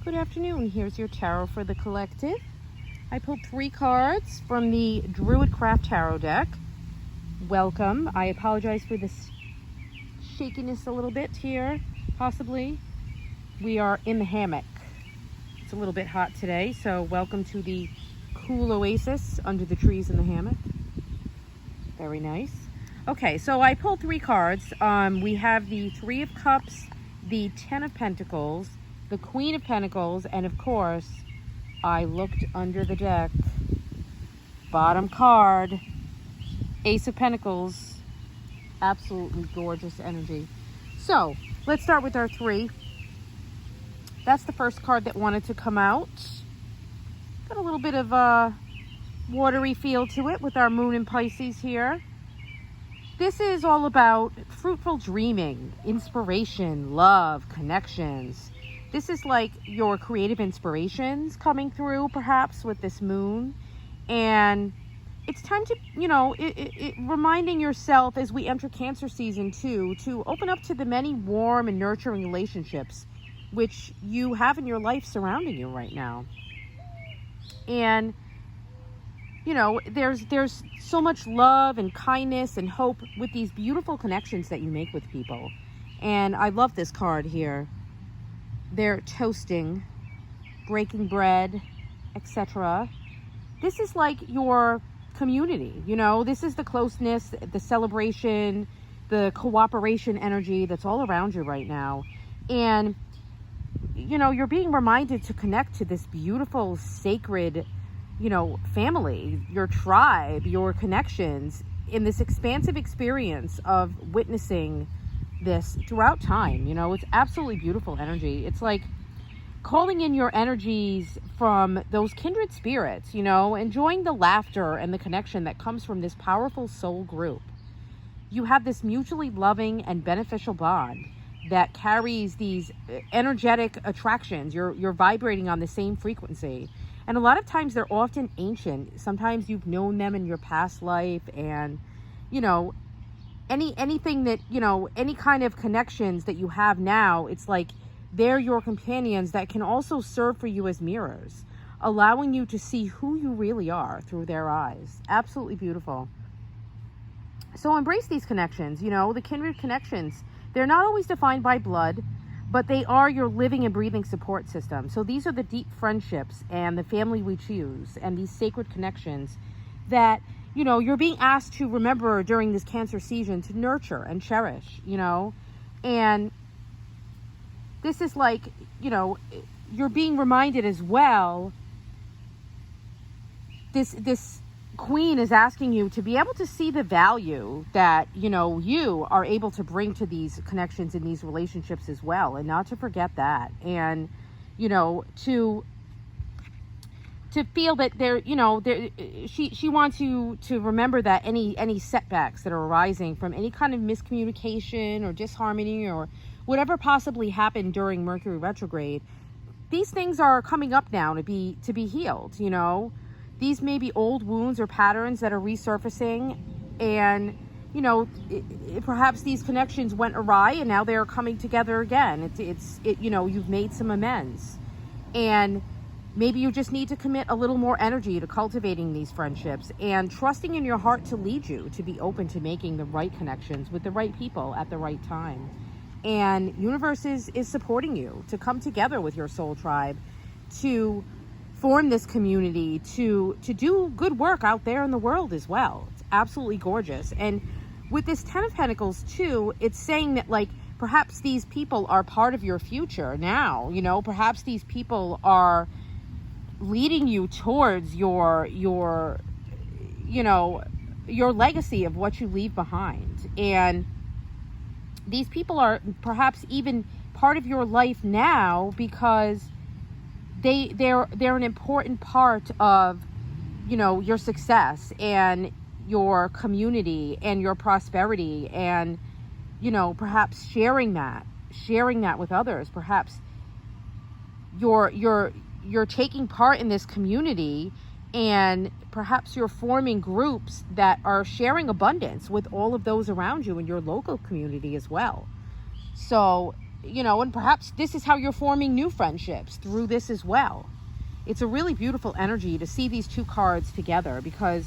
Good afternoon. Here's your tarot for the collective. I pulled 3 cards from the Druid Craft Tarot deck. Welcome. I apologize for this shakiness a little bit here, possibly. We are in the hammock. It's a little bit hot today, so welcome to the cool oasis under the trees in the hammock. Very nice. Okay, so I pulled 3 cards. We have the 3 of Cups, the 10 of Pentacles, the Queen of Pentacles, and of course, I looked under the deck. Bottom card, Ace of Pentacles. Absolutely gorgeous energy. So, let's start with our 3. That's the first card that wanted to come out. Got a little bit of a watery feel to it with our moon in Pisces here. This is all about fruitful dreaming, inspiration, love, connections. This is like your creative inspirations coming through, perhaps, with this moon. And it's time to, reminding yourself as we enter Cancer season too, to open up to the many warm and nurturing relationships which you have in your life surrounding you right now. And, there's so much love and kindness and hope with these beautiful connections that you make with people. And I love this card here. They're toasting, breaking bread, etc. This is like your community, this is the closeness, the celebration, the cooperation energy that's all around you right now. And, you're being reminded to connect to this beautiful, sacred, family, your tribe, your connections in this expansive experience of witnessing this throughout time. It's absolutely beautiful energy. It's like calling in your energies from those kindred spirits, enjoying the laughter and the connection that comes from this powerful soul group. You have this mutually loving and beneficial bond that carries these energetic attractions. You're vibrating on the same frequency. And a lot of times they're often ancient. Sometimes you've known them in your past life, and, anything that, any kind of connections that you have now, it's like they're your companions that can also serve for you as mirrors, allowing you to see who you really are through their eyes. Absolutely beautiful. So embrace these connections, the kindred connections. They're not always defined by blood, but they are your living and breathing support system. So these are the deep friendships and the family we choose and these sacred connections that, you're being asked to remember during this Cancer season to nurture and cherish, and this is like, you're being reminded as well. This Queen is asking you to be able to see the value that, you are able to bring to these connections and these relationships as well. And not to forget that. And, to feel that she wants you to remember that any setbacks that are arising from any kind of miscommunication or disharmony or whatever possibly happened during Mercury retrograde, these things are coming up now to be healed. These may be old wounds or patterns that are resurfacing, and perhaps these connections went awry and now they're coming together again. You've made some amends, and maybe you just need to commit a little more energy to cultivating these friendships and trusting in your heart to lead you to be open to making the right connections with the right people at the right time. And universe is supporting you to come together with your soul tribe to form this community, to do good work out there in the world as well. It's absolutely gorgeous. And with this 10 of Pentacles too, it's saying that like perhaps these people are part of your future now. Perhaps these people are leading you towards your legacy of what you leave behind. And these people are perhaps even part of your life now because they're an important part of, your success and your community and your prosperity, and, perhaps sharing that with others. Perhaps you're taking part in this community, and perhaps you're forming groups that are sharing abundance with all of those around you in your local community as well. So and perhaps this is how you're forming new friendships through this as well. It's a really beautiful energy to see these two cards together, because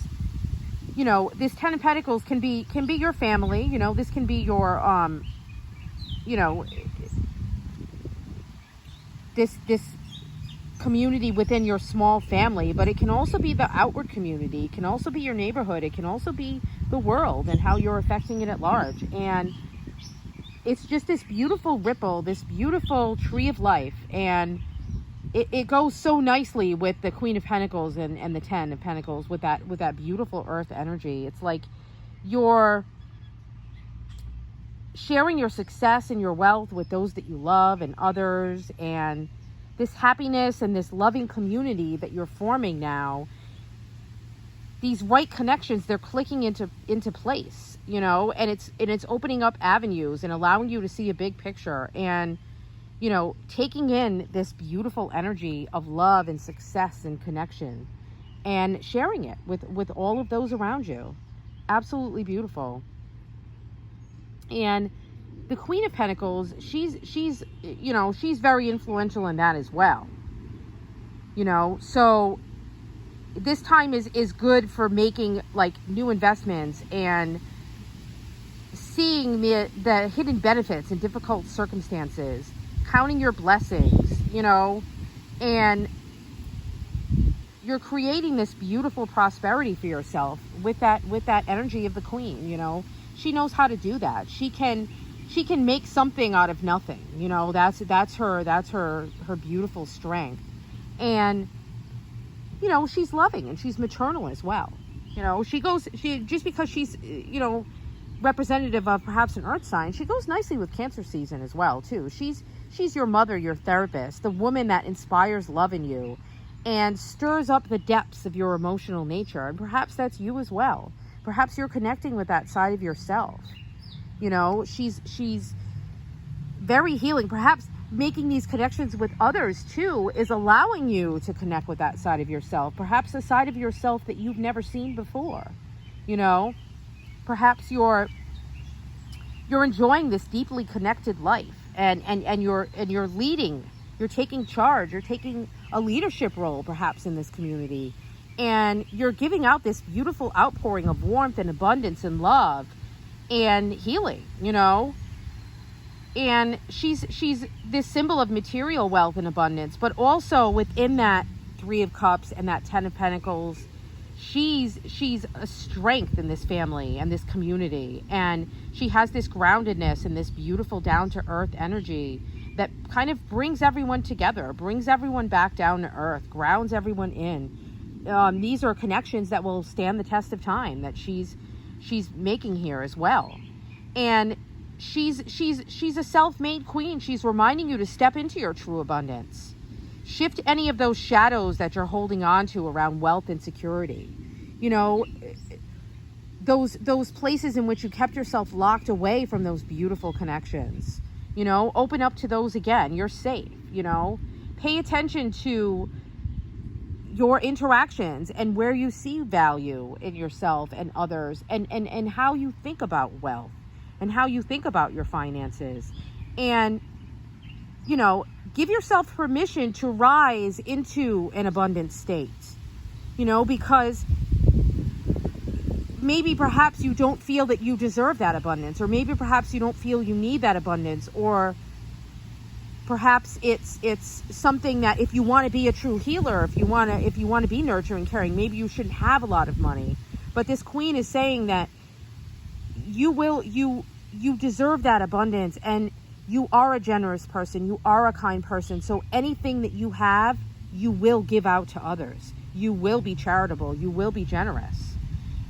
this Ten of Pentacles can be your family. This can be your this community within your small family, but it can also be the outward community. It can also be your neighborhood. It can also be the world and how you're affecting it at large. And it's just this beautiful ripple, this beautiful tree of life. And it goes so nicely with the Queen of Pentacles and the Ten of Pentacles, with that beautiful earth energy. It's like you're sharing your success and your wealth with those that you love and others, and this happiness and this loving community that you're forming now. These right connections, they're clicking into place, and it's opening up avenues and allowing you to see a big picture, and taking in this beautiful energy of love and success and connection and sharing it with all of those around you. Absolutely beautiful. And the Queen of Pentacles, she's very influential in that as well. So this time is good for making like new investments and seeing the hidden benefits in difficult circumstances, counting your blessings, and you're creating this beautiful prosperity for yourself with that energy of the Queen. She knows how to do that. She can make something out of nothing. That's her beautiful strength. And she's loving and she's maternal as well. Just because she's representative of perhaps an earth sign, she goes nicely with Cancer season as well too. She's your mother, your therapist, the woman that inspires love in you and stirs up the depths of your emotional nature. And perhaps that's you as well. Perhaps you're connecting with that side of yourself. She's very healing. Perhaps making these connections with others too is allowing you to connect with that side of yourself. Perhaps a side of yourself that you've never seen before. Perhaps you're enjoying this deeply connected life, and you're leading. You're taking charge. You're taking a leadership role perhaps in this community. And you're giving out this beautiful outpouring of warmth and abundance and love and healing, And she's this symbol of material wealth and abundance, but also within that Three of Cups and that Ten of Pentacles, she's a strength in this family and this community. And she has this groundedness and this beautiful down-to-earth energy that kind of brings everyone together, brings everyone back down to earth, grounds everyone in. These are connections that will stand the test of time that she's making here as well. And she's a self-made queen. She's reminding you to step into your true abundance. Shift any of those shadows that you're holding on to around wealth and security. Those places in which you kept yourself locked away from those beautiful connections. Open up to those again. You're safe. Pay attention to your interactions and where you see value in yourself and others, and how you think about wealth and how you think about your finances. And give yourself permission to rise into an abundant state, because maybe perhaps you don't feel that you deserve that abundance, or maybe perhaps you don't feel you need that abundance, or perhaps it's something that if you want to be a true healer, if you want to be nurturing, caring, maybe you shouldn't have a lot of money. But this Queen is saying that you deserve that abundance, and you are a generous person, you are a kind person. So anything that you have, you will give out to others. You will be charitable, you will be generous.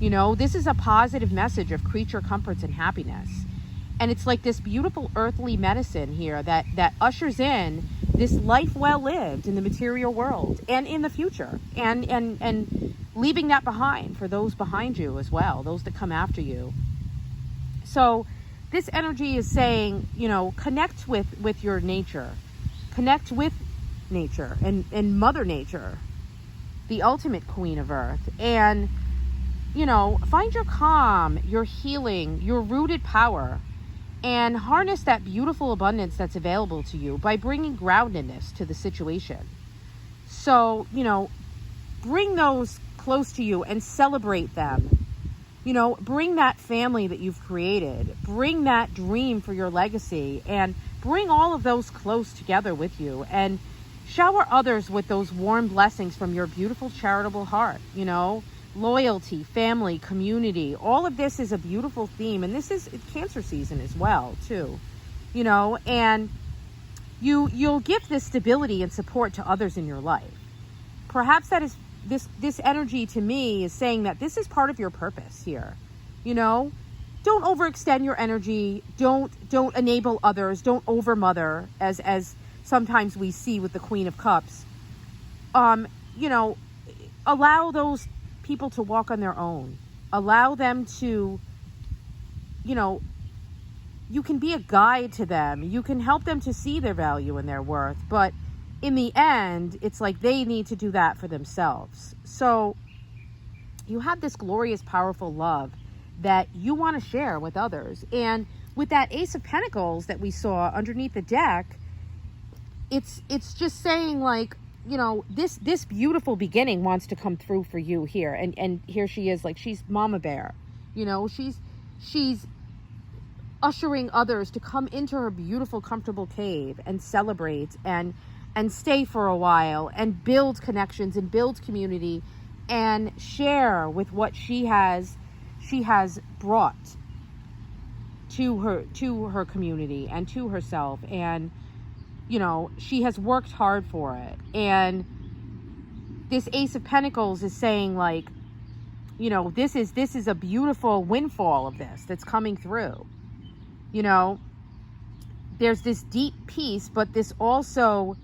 This is a positive message of creature comforts and happiness. And it's like this beautiful earthly medicine here that ushers in this life well lived in the material world and in the future, and leaving that behind for those behind you as well, those that come after you. So this energy is saying, connect with your nature, connect with nature and Mother Nature, the ultimate Queen of Earth, and find your calm, your healing, your rooted power and harness that beautiful abundance that's available to you by bringing groundedness to the situation. So, bring those close to you and celebrate them. Bring that family that you've created, bring that dream for your legacy, and bring all of those close together with you, and shower others with those warm blessings from your beautiful charitable heart. Loyalty, family, community, all of this is a beautiful theme. And this is Cancer season as well too, and you'll give this stability and support to others in your life. Perhaps that is this energy to me is saying that this is part of your purpose here. Don't overextend your energy. Don't enable others. Don't overmother, as sometimes we see with the Queen of Cups. Allow those people to walk on their own. Allow them to, you can be a guide to them. You can help them to see their value and their worth. But in the end, it's like they need to do that for themselves. So you have this glorious, powerful love that you want to share with others. And with that Ace of Pentacles that we saw underneath the deck, it's just saying, like, this beautiful beginning wants to come through for you here. And here she is, like, she's Mama Bear. She's ushering others to come into her beautiful, comfortable cave and celebrate and stay for a while and build connections and build community and share with what she has brought to her community and to herself. And she has worked hard for it. And this Ace of Pentacles is saying, like, this is a beautiful windfall of this that's coming through. There's this deep peace, but this also,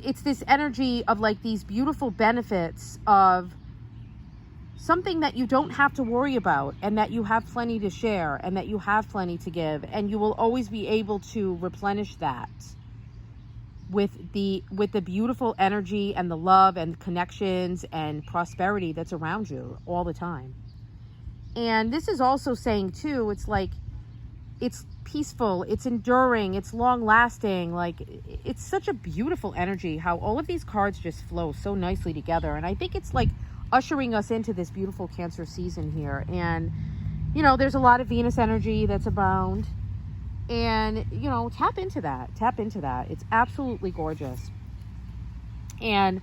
it's this energy of, like, these beautiful benefits of something that you don't have to worry about, and that you have plenty to share, and that you have plenty to give, and you will always be able to replenish that with the beautiful energy and the love and connections and prosperity that's around you all the time. And this is also saying too, it's like, it's peaceful, it's enduring, it's long lasting. Like, it's such a beautiful energy how all of these cards just flow so nicely together. And I think it's like ushering us into this beautiful Cancer season here. And there's a lot of Venus energy that's abound, and tap into that. It's absolutely gorgeous. And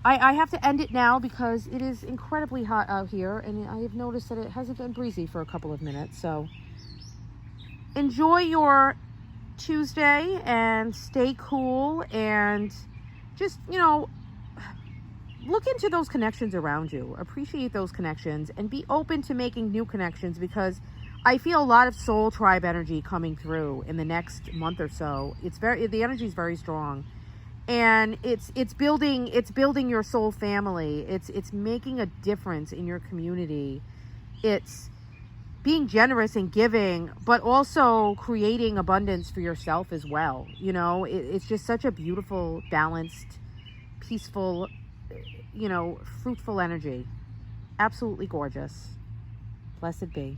I have to end it now because it is incredibly hot out here, and I have noticed that it hasn't been breezy for a couple of minutes. So enjoy your Tuesday and stay cool, and just, look into those connections around you. Appreciate those connections and be open to making new connections, because I feel a lot of soul tribe energy coming through in the next month or so. The energy is very strong, and it's building your soul family. It's making a difference in your community. It's being generous and giving, but also creating abundance for yourself as well. It's just such a beautiful, balanced, peaceful, fruitful energy. Absolutely gorgeous. Blessed be.